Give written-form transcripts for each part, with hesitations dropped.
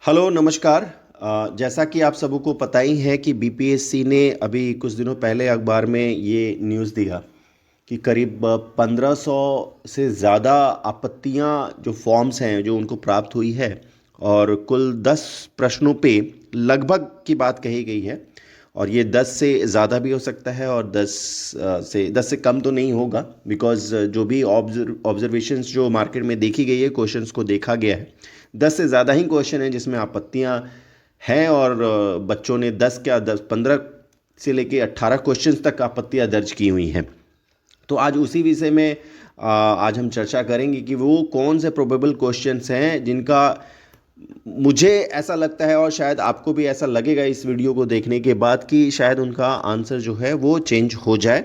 Hello नमस्कार। जैसा कि आप सबों को पता ही है कि बीपीएससी ने अभी कुछ दिनों पहले अखबार में ये न्यूज़ दिया कि करीब 1500 से ज़्यादा आपत्तियां जो फॉर्म्स हैं जो उनको प्राप्त हुई है और कुल 10 प्रश्नों पे लगभग की बात कही गई है। और ये 10 से ज़्यादा भी हो सकता है और 10 से कम तो नहीं होगा, बिकॉज़ जो भी ऑब्जर्वेशंस जो मार्केट में देखी गई है, क्वेश्चंस को देखा गया है, 10 से ज़्यादा ही क्वेश्चन हैं जिसमें आपत्तियां हैं। और बच्चों ने 15 से लेके 18 क्वेश्चंस तक आपत्तियां दर्ज की हुई हैं। तो आज उसी विषय में आज हम चर्चा करेंगे कि वो कौन से प्रोबेबल क्वेश्चंस हैं जिनका मुझे ऐसा लगता है और शायद आपको भी ऐसा लगेगा इस वीडियो को देखने के बाद कि शायद उनका आंसर जो है वो चेंज हो जाए।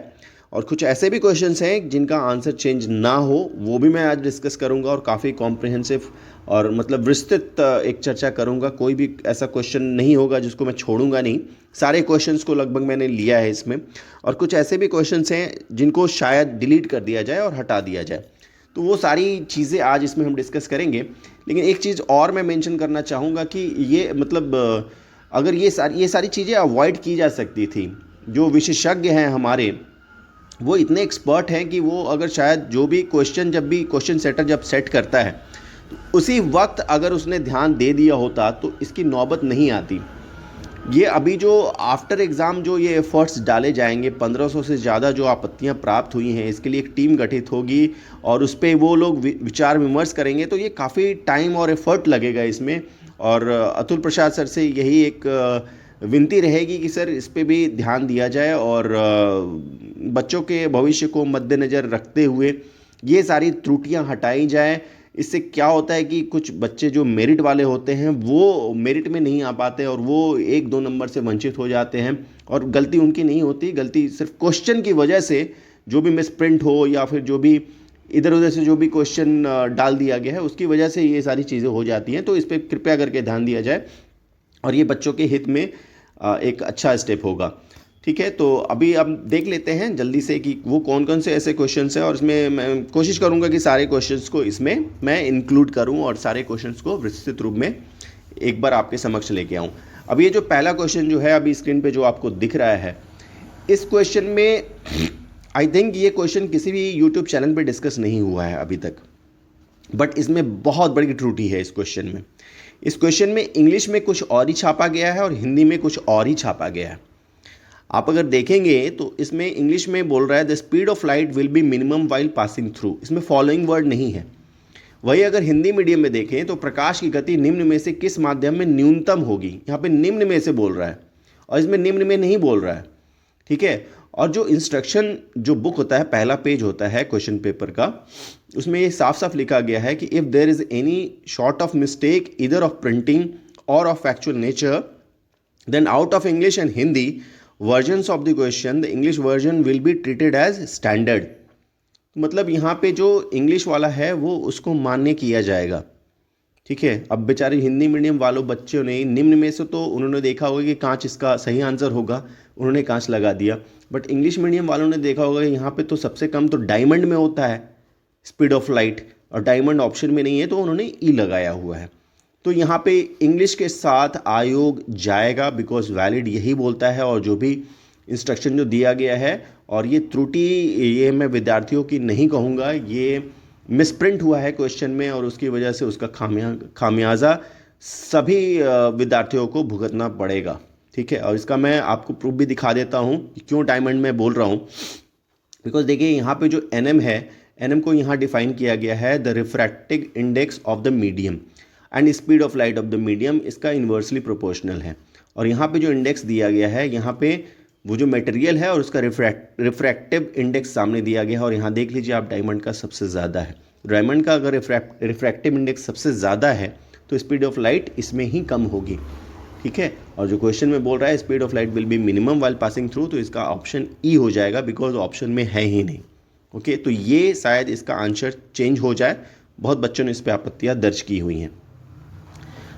और कुछ ऐसे भी क्वेश्चंस हैं जिनका आंसर चेंज ना हो, वो भी मैं आज डिस्कस करूंगा और काफ़ी कॉम्प्रिहेंसिव और मतलब विस्तृत एक चर्चा करूंगा। कोई भी ऐसा क्वेश्चन नहीं होगा जिसको मैं छोड़ूंगा नहीं, सारे क्वेश्चंस को लगभग मैंने लिया है इसमें। और कुछ ऐसे भी क्वेश्चंस हैं जिनको शायद डिलीट कर दिया जाए और हटा दिया जाए, तो वो सारी चीज़ें आज इसमें हम डिस्कस करेंगे। लेकिन एक चीज़ और मैं मेंशन करना चाहूँगा कि ये मतलब अगर ये सारी चीज़ें अवॉइड की जा सकती थी। जो विशेषज्ञ हैं हमारे, वो इतने एक्सपर्ट हैं कि वो अगर शायद जो भी क्वेश्चन सेटर जब सेट करता है तो उसी वक्त अगर उसने ध्यान दे दिया होता तो इसकी नौबत नहीं आती। ये अभी जो आफ्टर एग्ज़ाम जो ये एफर्ट्स डाले जाएंगे, 1500 से ज़्यादा जो आपत्तियां प्राप्त हुई हैं, इसके लिए एक टीम गठित होगी और उस पर वो लोग विचार विमर्श करेंगे। तो ये काफ़ी टाइम और एफर्ट लगेगा इसमें। और अतुल प्रसाद सर से यही एक विनती रहेगी कि सर इस पे भी ध्यान दिया जाए और बच्चों के भविष्य को मद्देनज़र रखते हुए ये सारी त्रुटियां हटाई जाए। इससे क्या होता है कि कुछ बच्चे जो मेरिट वाले होते हैं वो मेरिट में नहीं आ पाते और वो 1-2 नंबर से वंचित हो जाते हैं। और गलती उनकी नहीं होती, गलती सिर्फ क्वेश्चन की वजह से, जो भी मिस प्रिंट हो या फिर जो भी इधर उधर से जो भी क्वेश्चन डाल दिया गया है उसकी वजह से ये सारी चीज़ें हो जाती हैं। तो इस पर कृपया करके ध्यान दिया जाए और ये बच्चों के हित में एक अच्छा स्टेप होगा। ठीक है, तो अभी अब देख लेते हैं जल्दी से कि वो कौन कौन से ऐसे क्वेश्चंस हैं और इसमें मैं कोशिश करूंगा कि सारे क्वेश्चंस को इसमें मैं इंक्लूड करूं और सारे क्वेश्चंस को विस्तृत रूप में एक बार आपके समक्ष लेके आऊं। अब ये जो पहला क्वेश्चन जो है अभी स्क्रीन पे जो आपको दिख रहा है, इस क्वेश्चन में आई थिंक ये क्वेश्चन किसी भी यूट्यूब चैनल पर डिस्कस नहीं हुआ है अभी तक, बट इसमें बहुत बड़ी त्रुटि है इस क्वेश्चन में। इस क्वेश्चन में इंग्लिश में कुछ और ही छापा गया है और हिंदी में कुछ और ही छापा गया है। आप अगर देखेंगे तो इसमें इंग्लिश में बोल रहा है the speed of light will be minimum while passing through, इसमें फॉलोइंग वर्ड नहीं है। वही अगर हिंदी मीडियम में देखें तो प्रकाश की गति निम्न में से किस माध्यम में न्यूनतम होगी, यहाँ पे निम्न में से बोल रहा है और इसमें निम्न में नहीं बोल रहा है। ठीक है, और जो इंस्ट्रक्शन जो बुक होता है, पहला पेज होता है क्वेश्चन पेपर का, उसमें ये साफ साफ लिखा गया है कि if there is any sort of mistake इधर ऑफ प्रिंटिंग और of factual nature then out of English and Hindi versions of the question the English version will be treated as standard. मतलब यहाँ पे जो इंग्लिश वाला है वो उसको मान्य किया जाएगा। ठीक है, अब बेचारे हिंदी मीडियम वालों बच्चों ने निम्न में से तो उन्होंने देखा होगा कि कांच इसका सही आंसर होगा, उन्होंने कांच लगा दिया। बट इंग्लिश मीडियम वालों ने देखा होगा कि यहाँ पे तो सबसे कम तो डायमंड में होता है स्पीड ऑफ लाइट, और डायमंड ऑप्शन में नहीं है तो उन्होंने ई लगाया हुआ है। तो यहाँ पे इंग्लिश के साथ आयोग जाएगा, बिकॉज वैलिड यही बोलता है और जो भी इंस्ट्रक्शन जो दिया गया है। और ये त्रुटि ये मैं विद्यार्थियों की नहीं कहूँगा, ये मिसप्रिंट हुआ है क्वेश्चन में और उसकी वजह से उसका खामियाजा सभी विद्यार्थियों को भुगतना पड़ेगा। ठीक है, और इसका मैं आपको प्रूफ भी दिखा देता हूँ कि क्यों डायमंड में बोल रहा हूँ। बिकॉज देखिए यहाँ पे जो एनएम है, एनएम को यहाँ डिफाइन किया गया है the refractive index of the medium and speed of light of the medium, इसका इन्वर्सली प्रोपोर्शनल है। और यहाँ पे जो इंडेक्स दिया गया है, यहाँ पे वो जो मटेरियल है और उसका रिफ्रैक्टिव इंडेक्स सामने दिया गया है। और यहाँ देख लीजिए आप, डायमंड का सबसे ज़्यादा है। डायमंड का अगर रिफ्रैक्टिव इंडेक्स सबसे ज़्यादा है तो स्पीड ऑफ लाइट इसमें ही कम होगी। ठीक है, और जो क्वेश्चन में बोल रहा है speed of light will be minimum while passing through, तो इसका ऑप्शन ई हो जाएगा, बिकॉज ऑप्शन में है ही नहीं। ओके, तो ये शायद इसका आंसर चेंज हो जाए। बहुत बच्चों ने इस पर आपत्तियाँ दर्ज की हुई हैं।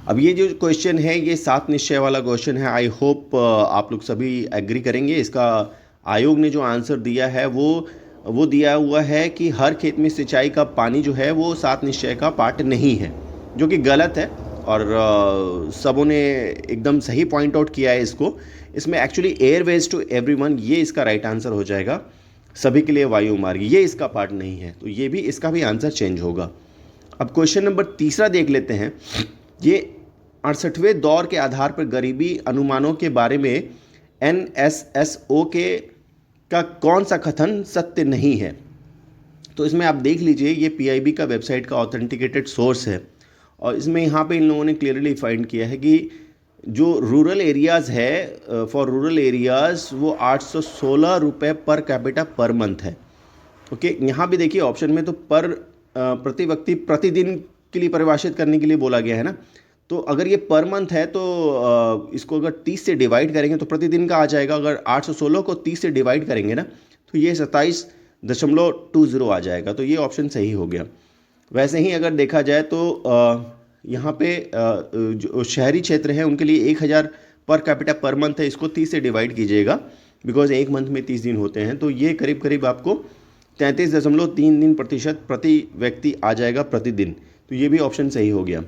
अब ये जो क्वेश्चन है ये 7 निश्चय वाला क्वेश्चन है। आई होप आप लोग सभी एग्री करेंगे। इसका आयोग ने जो आंसर दिया है वो दिया हुआ है कि हर खेत में सिंचाई का पानी जो है वो 7 निश्चय का पार्ट नहीं है, जो कि गलत है। और सबों ने एकदम सही पॉइंट आउट किया है इसको। इसमें एक्चुअली एयरवेज टू एवरीवन ये इसका राइट आंसर हो जाएगा, सभी के लिए वायु मार्ग, ये इसका पार्ट नहीं है, तो ये भी इसका भी आंसर चेंज होगा। अब क्वेश्चन नंबर तीसरा देख लेते हैं। ये 68वें दौर के आधार पर गरीबी अनुमानों के बारे में NSSO का कौन सा कथन सत्य नहीं है। तो इसमें आप देख लीजिए, ये PIB का वेबसाइट का ऑथेंटिकेटेड सोर्स है और इसमें यहाँ पे इन लोगों ने क्लियरली फाइंड किया है कि जो रूरल एरियाज़ है, फॉर रूरल एरियाज़ वो 816 रुपये पर कैपिटा पर मंथ है। ओके, यहाँ भी देखिए ऑप्शन में तो पर प्रति व्यक्ति प्रतिदिन के लिए परिभाषित करने के लिए बोला गया है ना, तो अगर ये पर मंथ है तो इसको अगर 30 से डिवाइड करेंगे तो प्रतिदिन का आ जाएगा। अगर 816 को 30 से डिवाइड करेंगे ना तो ये 27.20 आ जाएगा, तो ये ऑप्शन सही हो गया। वैसे ही अगर देखा जाए तो यहाँ पे जो शहरी क्षेत्र है उनके लिए 1000 पर कैपिटा पर मंथ है, इसको 30 से डिवाइड कीजिएगा बिकॉज एक मंथ में 30 दिन होते हैं, तो ये करीब करीब आपको 33.33% प्रति व्यक्ति आ जाएगा प्रतिदिन, तो ये भी ऑप्शन सही हो गया।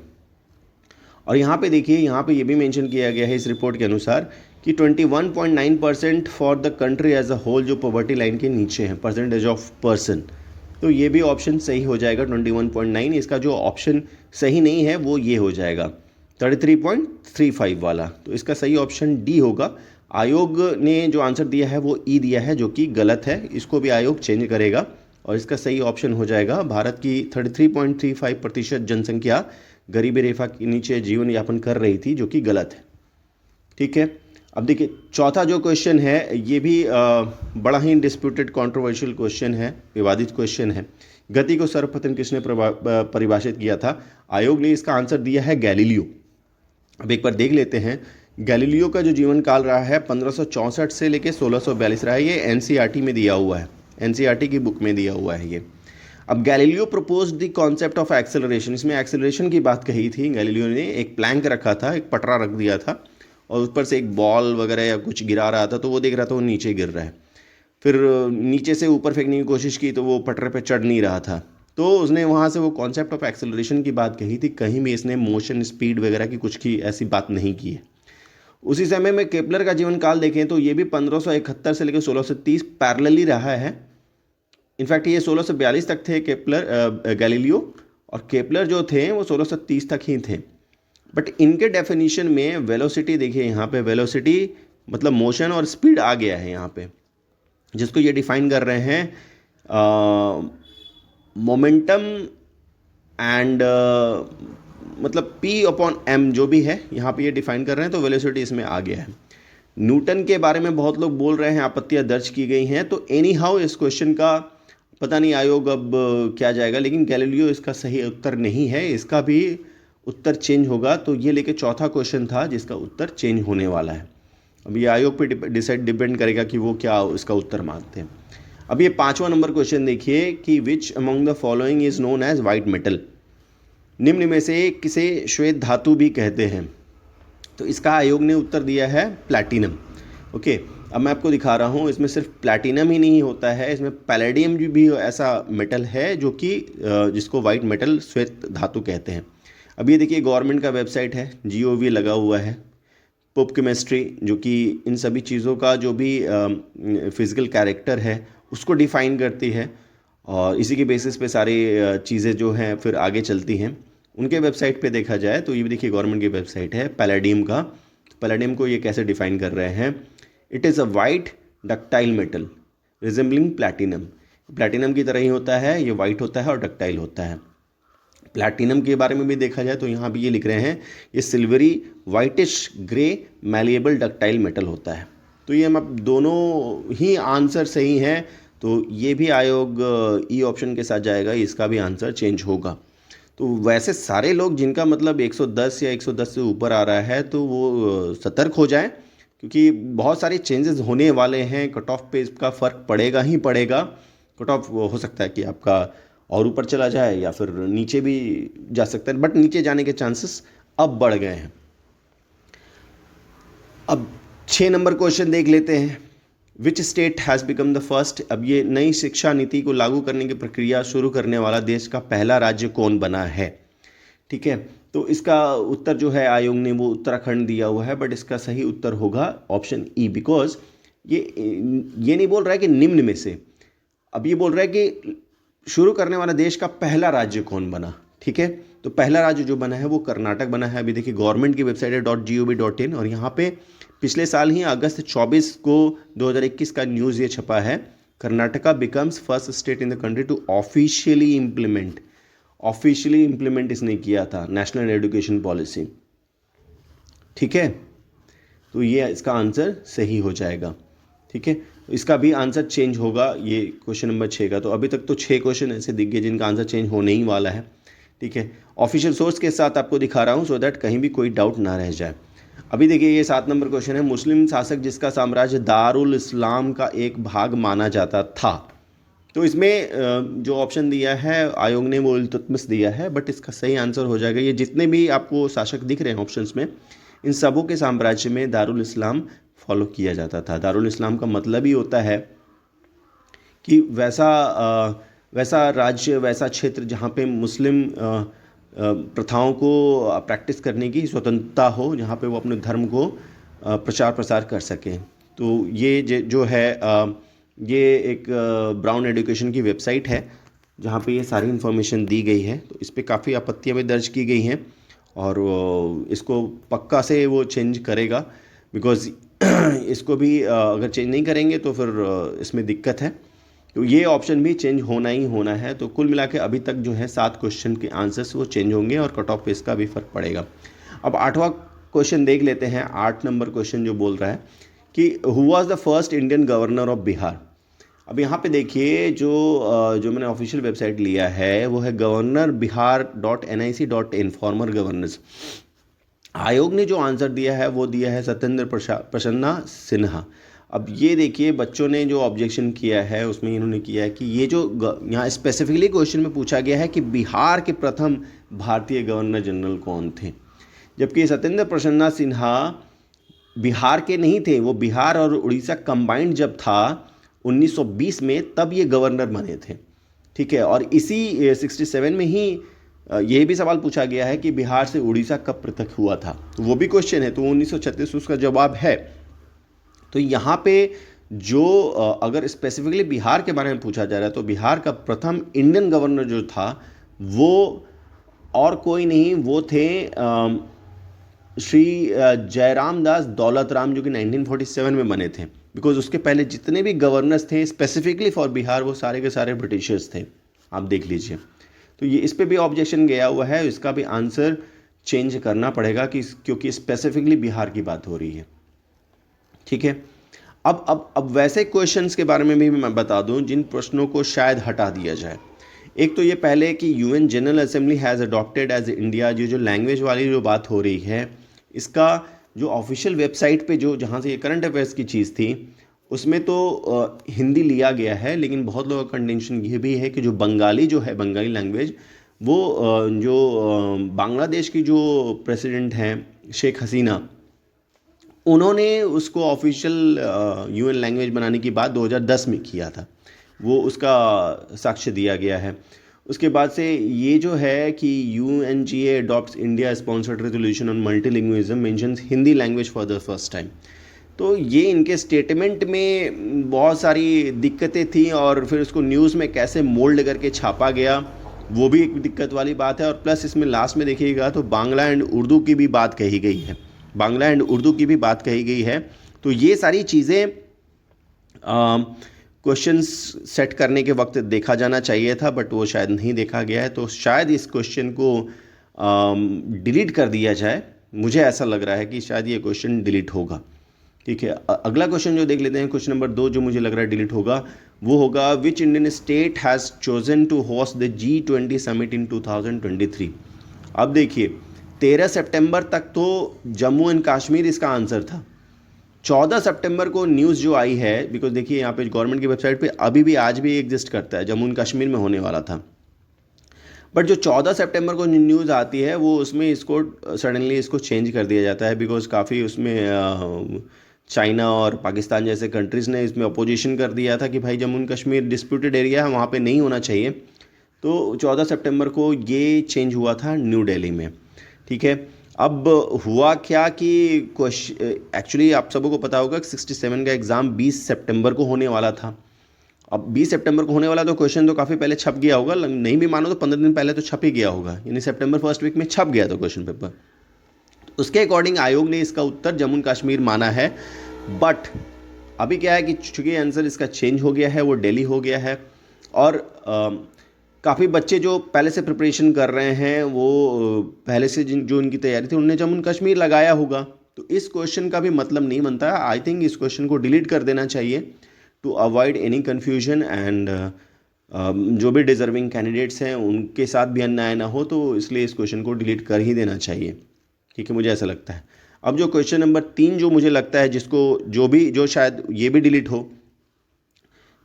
और यहाँ पे देखिए, यहाँ पे ये भी मेंशन किया गया है इस रिपोर्ट के अनुसार कि 21.9% for the country as a whole जो पॉवर्टी लाइन के नीचे हैं, परसेंटेज ऑफ पर्सन, तो ये भी ऑप्शन सही हो जाएगा 21.9। इसका जो ऑप्शन सही नहीं है वो ये हो जाएगा 33.35 वाला, तो इसका सही ऑप्शन डी होगा। आयोग ने जो आंसर दिया है वो ई दिया है जो कि गलत है, इसको भी आयोग चेंज करेगा और इसका सही ऑप्शन हो जाएगा भारत की 33.35% जनसंख्या गरीबी रेखा के नीचे जीवन यापन कर रही थी, जो कि गलत है। ठीक है, अब देखिए चौथा जो क्वेश्चन है ये भी बड़ा ही डिस्प्यूटेड कंट्रोवर्शियल क्वेश्चन है, विवादित क्वेश्चन है। गति को सर्वप्रथम किसने परिभाषित किया था? आयोग ने इसका आंसर दिया है गैलीलियो। अब एक बार देख लेते हैं, गैलीलियो का जो जीवन काल रहा है 1564 से लेकर 1642 रहा है, ये NCERT में दिया हुआ है, NCERT की बुक में दिया हुआ है ये। अब Galileo propose the concept of acceleration, इसमें एक्सेलरेशन की बात कही थी। गैलीलियो ने एक प्लैंक रखा था, एक पटरा रख दिया था और ऊपर से एक बॉल वगैरह या कुछ गिरा रहा था, तो वो देख रहा था वो नीचे गिर रहा है, फिर नीचे से ऊपर फेंकने की कोशिश की तो वो पटरे पे चढ़ नहीं रहा था, तो उसने वहाँ से वो कॉन्सेप्ट ऑफ एक्सेलरेशन की बात कही थी। कहीं भी इसने मोशन स्पीड वगैरह की कुछ की ऐसी बात नहीं की है। उसी समय में केपलर का जीवन काल देखें तो ये भी 1571 से लेकर 1630 पैरेलली रहा है। इनफैक्ट ये 1642 तक थे गैलीलियो, और केपलर जो थे वो 1630 तक ही थे। बट इनके डेफिनेशन में वेलोसिटी देखिए, यहाँ पे वेलोसिटी मतलब मोशन और स्पीड आ गया है यहाँ पे, जिसको ये डिफाइन कर रहे हैं मोमेंटम एंड मतलब P/m जो भी है यहाँ पे ये डिफाइन कर रहे हैं, तो वेलोसिटी इसमें आ गया है। न्यूटन के बारे में बहुत लोग बोल रहे हैं, आपत्तियां दर्ज की गई हैं, तो एनी हाउ इस क्वेश्चन का पता नहीं आयोग अब क्या जाएगा, लेकिन गैलीलियो इसका सही उत्तर नहीं है, इसका भी उत्तर चेंज होगा। तो ये लेके चौथा क्वेश्चन था जिसका उत्तर चेंज होने वाला है। अब ये आयोग पे डिपेंड करेगा कि वो क्या इसका उत्तर मांगते हैं। अब ये 5वां नंबर क्वेश्चन देखिए कि which among the following is known as white metal, निम्न में से किसे श्वेत धातु भी कहते हैं? तो इसका आयोग ने उत्तर दिया है प्लैटिनम। ओके, अब मैं आपको दिखा रहा हूँ, इसमें सिर्फ प्लैटिनम ही नहीं होता है, इसमें पैलेडियम भी ऐसा मेटल है जो कि जिसको वाइट मेटल श्वेत धातु कहते हैं। अब ये देखिए गवर्नमेंट का वेबसाइट है, GOV लगा हुआ है, पोप केमिस्ट्री जो कि इन सभी चीज़ों का जो भी फिज़िकल कैरेक्टर है उसको डिफ़ाइन करती है, और इसी के बेसिस पे सारी चीज़ें जो हैं फिर आगे चलती हैं। उनके वेबसाइट पे देखा जाए तो ये भी देखिए गवर्नमेंट की वेबसाइट है पैलेडियम का। पैलेडियम को ये कैसे डिफ़ाइन कर रहे हैं? It is a white ductile metal resembling platinum, platinum की तरह ही होता है, ये वाइट होता है और डक्टाइल होता है। प्लैटिनम के बारे में भी देखा जाए तो यहाँ भी ये लिख रहे हैं ये silvery whitish grey malleable ductile metal होता है। तो ये हम दोनों ही आंसर सही हैं, तो ये भी आयोग ई ऑप्शन के साथ जाएगा, इसका भी आंसर चेंज होगा। तो वैसे सारे लोग जिनका मतलब 110 या 110 से ऊपर आ रहा है तो वो सतर्क हो जाएं, क्योंकि बहुत सारे चेंजेस होने वाले हैं। कट ऑफ पे इसका फ़र्क पड़ेगा ही पड़ेगा। कट ऑफ हो सकता है कि आपका और ऊपर चला जाए या फिर नीचे भी जा सकता है, बट नीचे जाने के चांसेस अब बढ़ गए हैं। अब 6 नंबर क्वेश्चन देख लेते हैं। Which state has become the first, अब ये नई शिक्षा नीति को लागू करने की प्रक्रिया शुरू करने वाला देश का पहला राज्य कौन बना है? ठीक है, तो इसका उत्तर जो है आयोग ने वो उत्तराखंड दिया हुआ है, बट इसका सही उत्तर होगा ऑप्शन ई, बिकॉज ये नहीं बोल रहा है कि निम्न में से, अब ये बोल रहा है कि शुरू करने वाला देश का पहला राज्य कौन बना। ठीक है, तो पहला राज्य जो बना है वो कर्नाटक बना है। अभी देखिए गवर्नमेंट की वेबसाइट है .gov.in, और यहाँ पे पिछले साल ही अगस्त 24 को 2021 का न्यूज़ ये छपा है, Karnataka becomes first state in the country to officially implement इसने किया था नेशनल एजुकेशन पॉलिसी। ठीक है, तो ये इसका आंसर सही हो जाएगा। ठीक है, इसका भी आंसर चेंज होगा ये क्वेश्चन नंबर 6 का। तो अभी तक तो 6 क्वेश्चन ऐसे दिख गए जिनका आंसर चेंज होने ही वाला है। ठीक है, ऑफिशियल सोर्स के साथ आपको दिखा रहा हूँ सो दैट कहीं भी कोई डाउट ना रह जाए। अभी देखिए ये 7 नंबर क्वेश्चन है, मुस्लिम शासक जिसका साम्राज्य दारुल इस्लाम का एक भाग माना जाता था। तो इसमें जो ऑप्शन दिया है आयोग ने वो इल्तुतमिश दिया है, बट इसका सही आंसर हो जाएगा, ये जितने भी आपको शासक दिख रहे हैं ऑप्शंस में, इन सबों के साम्राज्य में दारुल इस्लाम फॉलो किया जाता था। दारुल इस्लाम का मतलब ही होता है कि वैसा राज्य, वैसा क्षेत्र जहाँ पे मुस्लिम प्रथाओं को प्रैक्टिस करने की स्वतंत्रता हो, जहाँ पे वो अपने धर्म को प्रचार प्रसार कर सकें। तो ये जो है ये एक ब्राउन एजुकेशन की वेबसाइट है जहाँ पे ये सारी इन्फॉर्मेशन दी गई है। तो इस पर काफ़ी आपत्तियाँ भी दर्ज की गई हैं, और इसको पक्का से वो चेंज करेगा, बिकॉज़ इसको भी अगर चेंज नहीं करेंगे तो फिर इसमें दिक्कत है। तो ये ऑप्शन भी चेंज होना ही होना है। तो कुल मिला के अभी तक जो है 7 क्वेश्चन के आंसर्स वो चेंज होंगे और कट ऑफ पे इसका भी फ़र्क पड़ेगा। अब 8वां क्वेश्चन देख लेते हैं। 8 नंबर क्वेश्चन जो बोल रहा है कि who was the first Indian governor of Bihar. अब यहाँ पे देखिए जो मैंने ऑफिशियल वेबसाइट लिया है वो है गवर्नर biharnic.in, फॉर्मर गवर्नर्स। आयोग ने जो आंसर दिया है वो दिया है सत्येंद्र प्रसन्ना सिन्हा। अब ये देखिए बच्चों ने जो ऑब्जेक्शन किया है उसमें इन्होंने किया है कि ये जो यहाँ स्पेसिफिकली क्वेश्चन में पूछा गया है कि बिहार के प्रथम भारतीय गवर्नर जनरल कौन थे, जबकि सत्येंद्र प्रसन्ना सिन्हा बिहार के नहीं थे। वो बिहार और उड़ीसा कंबाइंड जब था 1920 में, तब ये गवर्नर बने थे। ठीक है, और इसी 67 में ही ये भी सवाल पूछा गया है कि बिहार से उड़ीसा कब पृथक हुआ था, तो वो भी क्वेश्चन है। तो 1936 उसका जवाब है। तो यहाँ पे जो अगर स्पेसिफिकली बिहार के बारे में पूछा जा रहा है तो बिहार का प्रथम इंडियन गवर्नर जो था वो और कोई नहीं, वो थे श्री जयराम दास दौलत राम, जो कि 1947 में बने थे। बिकॉज उसके पहले जितने भी गवर्नर्स थे स्पेसिफिकली फॉर बिहार वो सारे के सारे ब्रिटिशर्स थे, आप देख लीजिए। तो ये इस पे भी ऑब्जेक्शन गया हुआ है, इसका भी आंसर चेंज करना पड़ेगा क्योंकि स्पेसिफिकली बिहार की बात हो रही है। ठीक है, अब वैसे क्वेश्चंस के बारे में भी मैं बता दूं जिन प्रश्नों को शायद हटा दिया जाए। एक तो ये पहले कि UN general assembly has adopted as India, जो लैंग्वेज वाली जो बात हो रही है, इसका जो ऑफिशियल वेबसाइट पे जो जहाँ से ये करंट अफेयर्स की चीज़ थी उसमें तो हिंदी लिया गया है, लेकिन बहुत लोगों का कंटेंशन ये भी है कि जो बंगाली जो है, बंगाली लैंग्वेज, वो जो बांग्लादेश की जो प्रेसिडेंट हैं शेख हसीना, उन्होंने उसको ऑफिशियल यूएन लैंग्वेज बनाने की बात 2010 में किया था, वो उसका साक्ष्य दिया गया है। उसके बाद से ये जो है कि UNGA adopts India sponsored resolution on मल्टीलिंग्विज्म mentions Hindi language for the first time. तो ये इनके स्टेटमेंट में बहुत सारी दिक्कतें थी, और फिर उसको न्यूज़ में कैसे मोल्ड करके छापा गया वो भी एक दिक्कत वाली बात है। और प्लस इसमें लास्ट में देखिएगा तो बांग्ला एंड उर्दू की भी बात कही गई है, बांग्ला एंड उर्दू की भी बात कही गई है। तो ये सारी चीज़ें क्वेश्चंस सेट करने के वक्त देखा जाना चाहिए था, बट वो शायद नहीं देखा गया है। तो शायद इस क्वेश्चन को डिलीट कर दिया जाए, मुझे ऐसा लग रहा है कि शायद ये क्वेश्चन डिलीट होगा। ठीक है, अगला क्वेश्चन जो देख लेते हैं, क्वेश्चन नंबर 2 जो मुझे लग रहा है डिलीट होगा, वो होगा which Indian state has chosen to host the G20 summit in 2023। अब देखिए 13 सितंबर तक तो जम्मू एंड कश्मीर इसका आंसर था। 14 सितंबर को न्यूज़ जो आई है, बिकॉज देखिए यहाँ पे गवर्नमेंट की वेबसाइट पे अभी भी आज भी एग्जिस्ट करता है, जम्मू एंड कश्मीर में होने वाला था, बट जो 14 सितंबर को न्यूज़ आती है वो उसमें इसको सडनली इसको चेंज कर दिया जाता है, बिकॉज काफ़ी उसमें चाइना और पाकिस्तान जैसे कंट्रीज़ ने इसमें अपोजिशन कर दिया था कि भाई Jammu and Kashmir disputed area है, वहाँ पे नहीं होना चाहिए। तो 14 सितंबर को ये चेंज हुआ था न्यू दिल्ली में। ठीक है। अब हुआ क्या कि क्वेश्चन, एक्चुअली आप सबों को पता होगा कि 67 का एग्ज़ाम 20 सितंबर को होने वाला था। अब 20 सितंबर को होने वाला तो क्वेश्चन तो काफ़ी पहले छप गया होगा, नहीं भी मानो तो 15 दिन पहले तो छप ही गया होगा, यानी सितंबर फर्स्ट वीक में छप गया था क्वेश्चन पेपर। उसके अकॉर्डिंग आयोग ने इसका उत्तर जम्मू कश्मीर माना है। बट अभी क्या है कि चूंकि आंसर इसका चेंज हो गया है, वो दिल्ली हो गया है, और काफ़ी बच्चे जो पहले से प्रिपरेशन कर रहे हैं वो पहले से जो उनकी तैयारी थी उन्होंने जम्मू कश्मीर लगाया होगा, तो इस क्वेश्चन का भी मतलब नहीं बनता है। आई थिंक इस क्वेश्चन को डिलीट कर देना चाहिए to avoid any confusion, and जो भी डिजर्विंग कैंडिडेट्स हैं उनके साथ भी अन्याय ना हो, तो इसलिए इस क्वेश्चन को डिलीट कर ही देना चाहिए। ठीक है, मुझे ऐसा लगता है। अब जो क्वेश्चन नंबर 3 जो मुझे लगता है जिसको जो शायद ये भी डिलीट हो,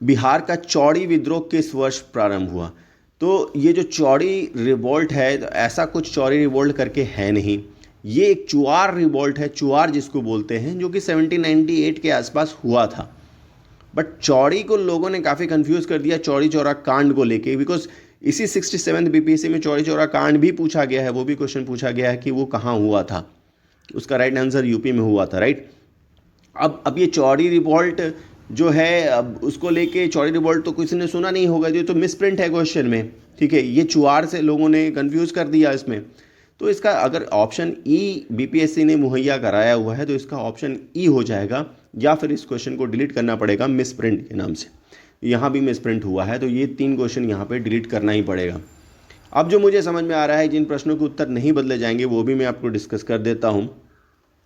बिहार का चौड़ी विद्रोह किस वर्ष प्रारंभ हुआ? तो ये जो चौड़ी रिवोल्ट है, तो ऐसा कुछ चौड़ी रिवोल्ट करके है नहीं, ये एक चुआर रिवोल्ट है, चुआर जिसको बोलते हैं, जो कि 1798 के आसपास हुआ था। बट चौड़ी को लोगों ने काफ़ी कंफ्यूज कर दिया चौड़ी चौरा कांड को लेके, बिकॉज इसी 67th बीपीएससी में चौड़ी चौरा कांड भी पूछा गया है, वो भी क्वेश्चन पूछा गया है कि वो कहाँ हुआ था। उसका राइट आंसर यूपी में हुआ था, राइट। अब ये चौड़ी रिवॉल्ट जो है, अब उसको लेके चौड़ी रिवॉल्ट तो किसी ने सुना नहीं होगा, ये तो मिसप्रिंट है क्वेश्चन में, ठीक है। ये चुआर से लोगों ने कंफ्यूज कर दिया इसमें, तो इसका अगर ऑप्शन ई बीपीएससी ने मुहैया कराया हुआ है तो इसका ऑप्शन ई हो जाएगा, या फिर इस क्वेश्चन को डिलीट करना पड़ेगा मिसप्रिंट के नाम से। यहाँ भी मिसप्रिंट हुआ है, तो ये 3 क्वेश्चन यहाँ पे डिलीट करना ही पड़ेगा। अब जो मुझे समझ में आ रहा है जिन प्रश्नों के उत्तर नहीं बदले जाएंगे वो भी मैं आपको डिस्कस कर देता हूँ।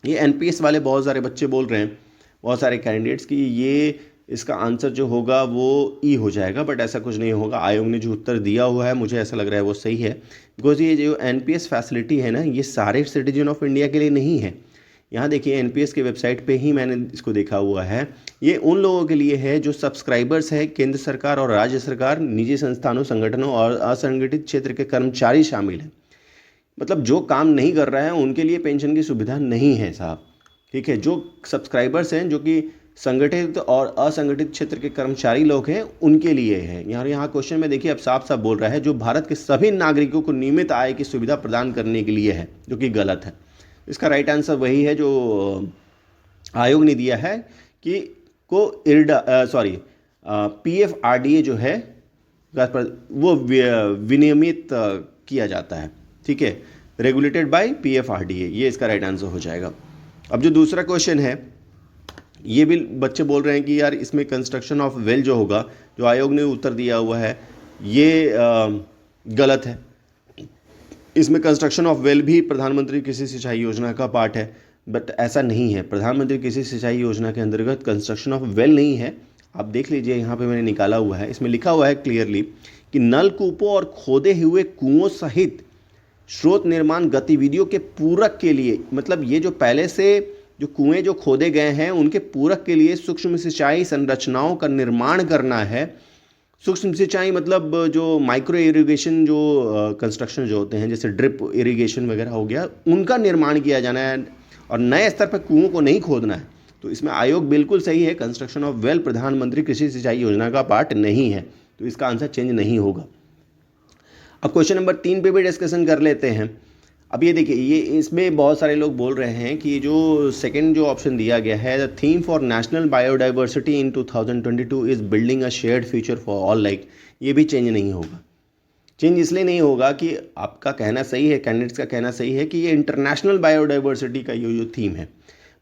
ये एनपीएस वाले बहुत सारे बच्चे बोल रहे हैं, बहुत सारे कैंडिडेट्स, कि ये इसका आंसर जो होगा वो ई हो जाएगा, बट ऐसा कुछ नहीं होगा। आयोग ने जो उत्तर दिया हुआ है मुझे ऐसा लग रहा है वो सही है, बिकॉज ये जो एनपीएस फैसिलिटी है ना, ये सारे सिटीजन ऑफ इंडिया के लिए नहीं है। यहाँ देखिए एनपीएस की वेबसाइट पे ही मैंने इसको देखा हुआ है, ये उन लोगों के लिए है जो सब्सक्राइबर्स है, केंद्र सरकार और राज्य सरकार, निजी संस्थानों, संगठनों और असंगठित क्षेत्र के कर्मचारी शामिल हैं। मतलब जो काम नहीं कर रहा है उनके लिए पेंशन की सुविधा नहीं है साहब, ठीक है। जो सब्सक्राइबर्स हैं, जो कि संगठित और असंगठित क्षेत्र के कर्मचारी लोग हैं, उनके लिए है। यहाँ क्वेश्चन में देखिए अब साफ साफ बोल रहा है जो भारत के सभी नागरिकों को नियमित आय की सुविधा प्रदान करने के लिए है, जो कि गलत है। इसका राइट आंसर वही है जो आयोग ने दिया है कि को इर्डा सॉरी पीएफआरडीए जो है वो विनियमित किया जाता है, ठीक है, रेगुलेटेड बाय पीएफआरडीए, ये इसका राइट आंसर हो जाएगा। अब जो दूसरा क्वेश्चन है, ये भी बच्चे बोल रहे हैं कि यार इसमें कंस्ट्रक्शन ऑफ वेल जो होगा, जो आयोग ने उत्तर दिया हुआ है ये गलत है। इसमें कंस्ट्रक्शन ऑफ वेल भी प्रधानमंत्री कृषि सिंचाई योजना का पार्ट है, बट ऐसा नहीं है। प्रधानमंत्री कृषि सिंचाई योजना के अंतर्गत कंस्ट्रक्शन ऑफ वेल नहीं है। आप देख लीजिए यहाँ पे मैंने निकाला हुआ है, इसमें लिखा हुआ है क्लियरली कि नलकूपों और खोदे हुए कुओं सहित स्रोत निर्माण गतिविधियों के पूरक के लिए, मतलब ये जो पहले से जो कुएं जो खोदे गए हैं उनके पूरक के लिए सूक्ष्म सिंचाई संरचनाओं का निर्माण करना है। सूक्ष्म सिंचाई मतलब जो माइक्रो इरिगेशन जो कंस्ट्रक्शन जो होते हैं, जैसे ड्रिप इरिगेशन वगैरह हो गया, उनका निर्माण किया जाना है और नए स्तर पर कुओं को नहीं खोदना है। तो इसमें आयोग बिल्कुल सही है, कंस्ट्रक्शन ऑफ वेल प्रधानमंत्री कृषि सिंचाई योजना का पार्ट नहीं है, तो इसका आंसर चेंज नहीं होगा। अब क्वेश्चन नंबर 3 पे भी डिस्कशन कर लेते हैं। अब ये देखिए, ये इसमें बहुत सारे लोग बोल रहे हैं कि जो सेकंड जो ऑप्शन दिया गया है, the theme for national biodiversity in 2022 is building a shared future for all, like ये भी चेंज नहीं होगा। चेंज इसलिए नहीं होगा कि आपका कहना सही है, कैंडिडेट्स का कहना सही है कि ये इंटरनेशनल बायोडाइवर्सिटी का जो थीम है,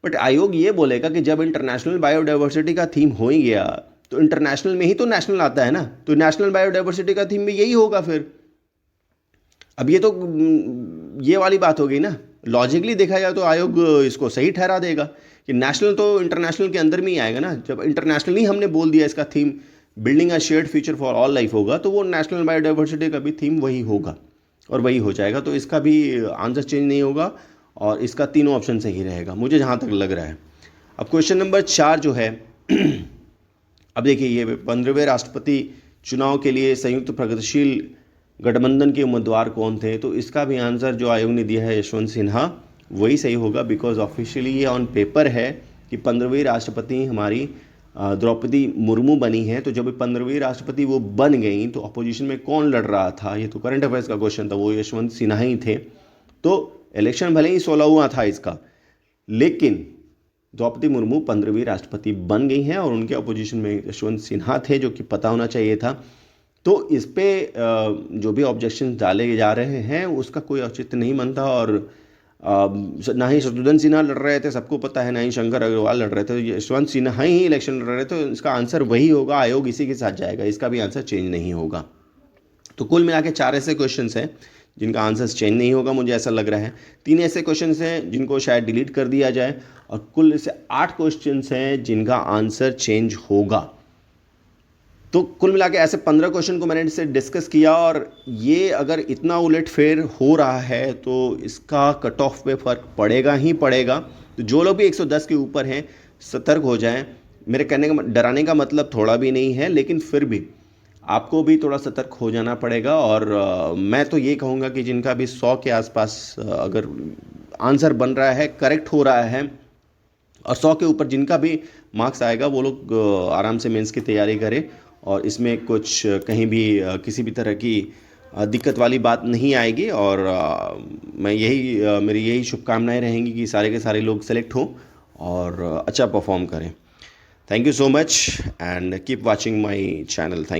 बट आयोग ये बोलेगा कि जब इंटरनेशनल बायोडाइवर्सिटी का थीम हो ही गया तो इंटरनेशनल में ही तो नेशनल आता है ना, तो नेशनल बायोडाइवर्सिटी का थीम भी यही होगा फिर। अब ये तो ये वाली बात हो गई ना, लॉजिकली देखा जाए तो आयोग इसको सही ठहरा देगा कि नेशनल तो इंटरनेशनल के अंदर में ही आएगा ना। जब इंटरनेशनली हमने बोल दिया इसका theme building a shared future for all life होगा, तो वो नेशनल बायोडाइवर्सिटी का भी थीम वही होगा और वही हो जाएगा, तो इसका भी आंसर चेंज नहीं होगा और इसका तीनों ऑप्शन सही रहेगा मुझे जहाँ तक लग रहा है। अब क्वेश्चन नंबर 4 जो है अब देखिए, ये 15वें राष्ट्रपति चुनाव के लिए संयुक्त प्रगतिशील गठबंधन के उम्मीदवार कौन थे, तो इसका भी आंसर जो आयोग ने दिया है यशवंत सिन्हा, वही सही होगा, बिकॉज ऑफिशियली ये ऑन पेपर है कि 15वीं राष्ट्रपति हमारी द्रौपदी मुर्मू बनी है। तो जब 15वीं राष्ट्रपति वो बन गई तो अपोजिशन में कौन लड़ रहा था, ये तो करंट अफेयर्स का क्वेश्चन था, वो यशवंत सिन्हा ही थे। तो इलेक्शन भले ही 16वां था इसका, लेकिन द्रौपदी मुर्मू 15वीं राष्ट्रपति बन गई हैं और उनके अपोजिशन में यशवंत सिन्हा थे, जो कि पता होना चाहिए था। तो इस पे जो भी ऑब्जेक्शन डाले जा रहे हैं उसका कोई औचित्य नहीं बनता। और ना ही शत्रुघ्न सिन्हा लड़ रहे थे, सबको पता है, ना ही शंकर अग्रवाल लड़ रहे थे, यशवंत सिन्हा ही इलेक्शन लड़ रहे थे। तो इसका आंसर वही होगा, आयोग इसी के साथ जाएगा, इसका भी आंसर चेंज नहीं होगा। तो कुल मिला के 4 ऐसे क्वेश्चंस हैं जिनका आंसर चेंज नहीं होगा, मुझे ऐसा लग रहा है। 3 ऐसे क्वेश्चंस हैं जिनको शायद डिलीट कर दिया जाए, और कुल से 8 क्वेश्चंस हैं जिनका आंसर चेंज होगा। तो कुल मिला के ऐसे 15 क्वेश्चन को मैंने इससे डिस्कस किया, और ये अगर इतना उलटफेर हो रहा है तो इसका कट ऑफ पे फ़र्क पड़ेगा ही पड़ेगा। तो जो लोग भी 110 के ऊपर हैं, सतर्क हो जाएं। मेरे कहने का डराने का मतलब थोड़ा भी नहीं है, लेकिन फिर भी आपको भी थोड़ा सतर्क हो जाना पड़ेगा। और मैं तो ये कहूँगा कि जिनका भी 100 के आसपास अगर आंसर बन रहा है, करेक्ट हो रहा है, और 100 के ऊपर जिनका भी मार्क्स आएगा, वो लोग आराम से मेंस की तैयारी करें। और इसमें कुछ कहीं भी किसी भी तरह की दिक्कत वाली बात नहीं आएगी। और मैं मेरी यही शुभकामनाएं रहेंगी कि सारे के सारे लोग सेलेक्ट हों और अच्छा परफॉर्म करें। Thank you so much and keep watching my channel. Thank